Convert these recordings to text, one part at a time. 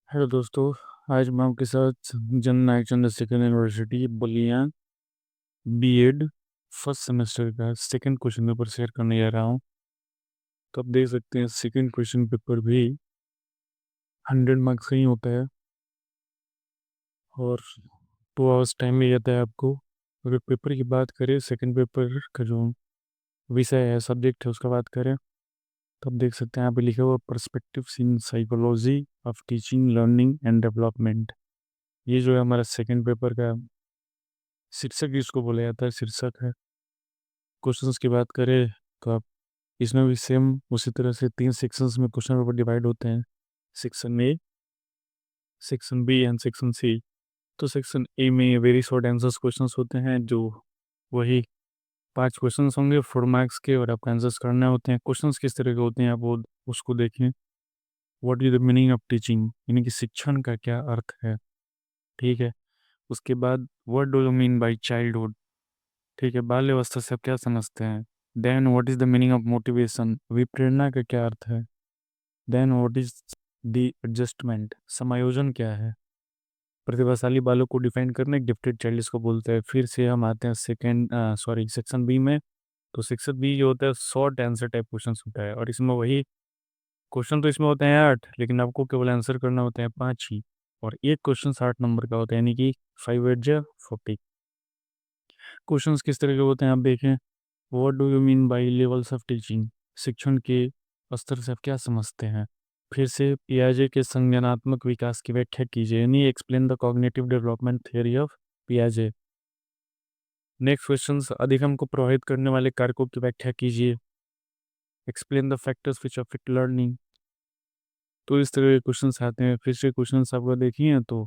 Hello दोस्तों। आज मैं आपके साथ Jan Nayak Chandrashekhar university Ballia BEd first semester का सेकंड क्वेश्चन पेपर शेयर करने जा रहा हूँ। तो आप देख सकते हैं सेकंड क्वेश्चन पेपर भी 100 मार्क्स का ही होता है और 2 आवर्स टाइम मिल जाता है आपको। अगर पेपर की बात करें, सेकंड पेपर का जो विषय है, सब्जेक्ट है, उसका बात करें तो आप देख सकते हैं यहाँ पे लिखा हुआ perspectives in psychology of teaching learning and development. ये जो है हमारा सेकंड पेपर का शीर्षक, इसको बोला जाता है, शीर्षक है। क्वेश्चंस की बात करें तो आप इसमें भी सेम उसी तरह से 3 सेक्शंस में क्वेश्चन पेपर डिवाइड होते हैं, section A, section B and section C. तो सेक्शन ए में वेरी शॉर्ट आंसर्स क्वेश्चंस होते हैं, जो वही 5 क्वेश्चंस होंगे 4 मार्क्स के, और आपको आंसर्स करने होते हैं। क्वेश्चंस किस तरह के होते हैं आप वो उसको देखें। What is the meaning of teaching, यानी कि शिक्षण का क्या अर्थ है। ठीक है। उसके बाद what do you mean by childhood, ठीक है, बाल्यावस्था से आप क्या समझते हैं। Then what is the meaning of motivation, विप्रेरणा का क्या अर्थ है। Then what is the adjustment, समायोजन क्या है। प्रतिभाशाली बालक को डिफाइन करना, गिफ्टेड चाइल्ड इसको बोलते हैं। फिर से हम आते हैं सेक्शन बी में। तो सेक्शन बी जो होता है शॉर्ट आंसर टाइप क्वेश्चन होता है, और इसमें वही क्वेश्चन तो इसमें होते हैं 8, लेकिन आपको केवल आंसर करना होता है 5 ही। और एक क्वेश्चन 60 नंबर का होता है, यानी कि 5 8 जा 40। क्वेश्चंस किस तरह के होते हैं आप देखें। What do you mean bye levels of teaching, शिक्षण के स्तर से आप क्या समझते हैं। फिर से पियाजे के संज्ञानात्मक विकास की व्याख्या कीजिए, यानी explain the cognitive development theory of पियाजे। नेक्स्ट क्वेश्चंस, अधिगम को प्रभावित करने वाले कारकों की व्याख्या कीजिए, explain the factors which affect learning. तो इस तरह के क्वेश्चंस आते हैं। फिर से क्वेश्चंस आपको देखिए तो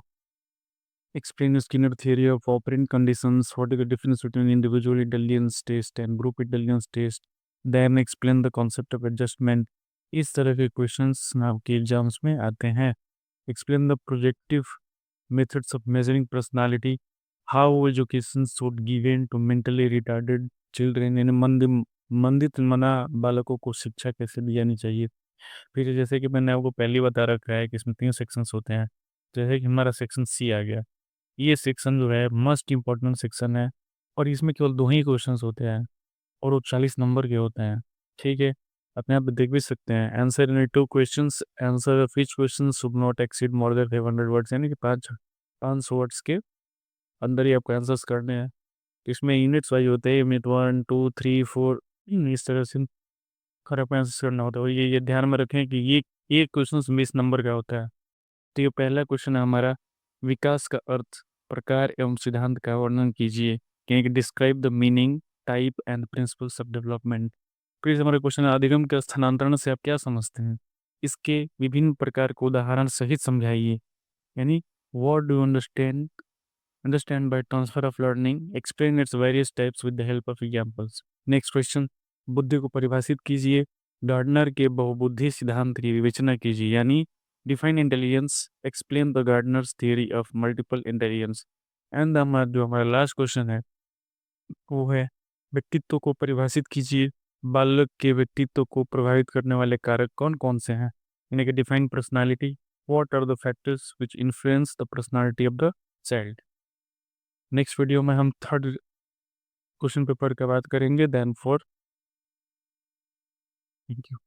explain Skinner theory of operant conditions. What is the difference between individual intelligence test and group intelligence test? Then explain the concept of adjustment. इस तरह के क्वेश्चंस आपके एग्जाम्स में आते हैं। Explain the projective methods of measuring personality. How education should given to mentally retarded children. यानी मंदित मना बालकों को शिक्षा कैसे दी जानी चाहिए। फिर जैसे कि मैंने आपको पहले बता रखा है कि इसमें 3 सेक्शंस होते हैं। जैसे कि हमारा सेक्शन सी आ गया, ये सेक्शन जो है मोस्ट इम्पोर्टेंट सेक्शन है, और इसमें केवल 2 ही क्वेश्चंस होते हैं, और वो 40 नंबर के होते हैं। ठीक है। अपने आप देख भी सकते हैं। Answer in 2 questions, answer of each question should not exceed more than 500 words, यानी कि 500 वर्ड्स के अंदर ही आपको आंसर्स करने हैं। इसमें यूनिट्स वाइज होते हैं, यूनिट 1 2 3 4, इस तरह से खर आपको आंसर करना होता है। और ये ध्यान में रखें कि ये क्वेश्चन 20 नंबर का होता है। तो ये पहला क्वेश्चन है हमारा, विकास का अर्थ, प्रकार एवं सिद्धांत का वर्णन कीजिए, कि describe the meaning, type and principles of development. फिर हमारा क्वेश्चन है, अधिगम के स्थानांतरण से आप क्या समझते हैं, इसके विभिन्न प्रकार को उदाहरण सहित समझाइए, यानी what do understand by transfer of learning, explain its various types with the help of examples. Next question, बुद्धि को परिभाषित कीजिए, गार्डनर के बहुबुद्धि सिद्धांत की विवेचना कीजिए, यानी define intelligence, explain the Gardner's theory of multiple intelligence. And हमारा जो हमारा लास्ट क्वेश्चन है वो है, व्यक्तित्व को परिभाषित कीजिए, बालक के व्यक्तित्व को प्रभावित करने वाले कारक कौन कौन से हैं, यानी कि define personality, what are the factors which influence the personality of the child. Next video में हम थर्ड क्वेश्चन पेपर की बात करेंगे। Then for thank you.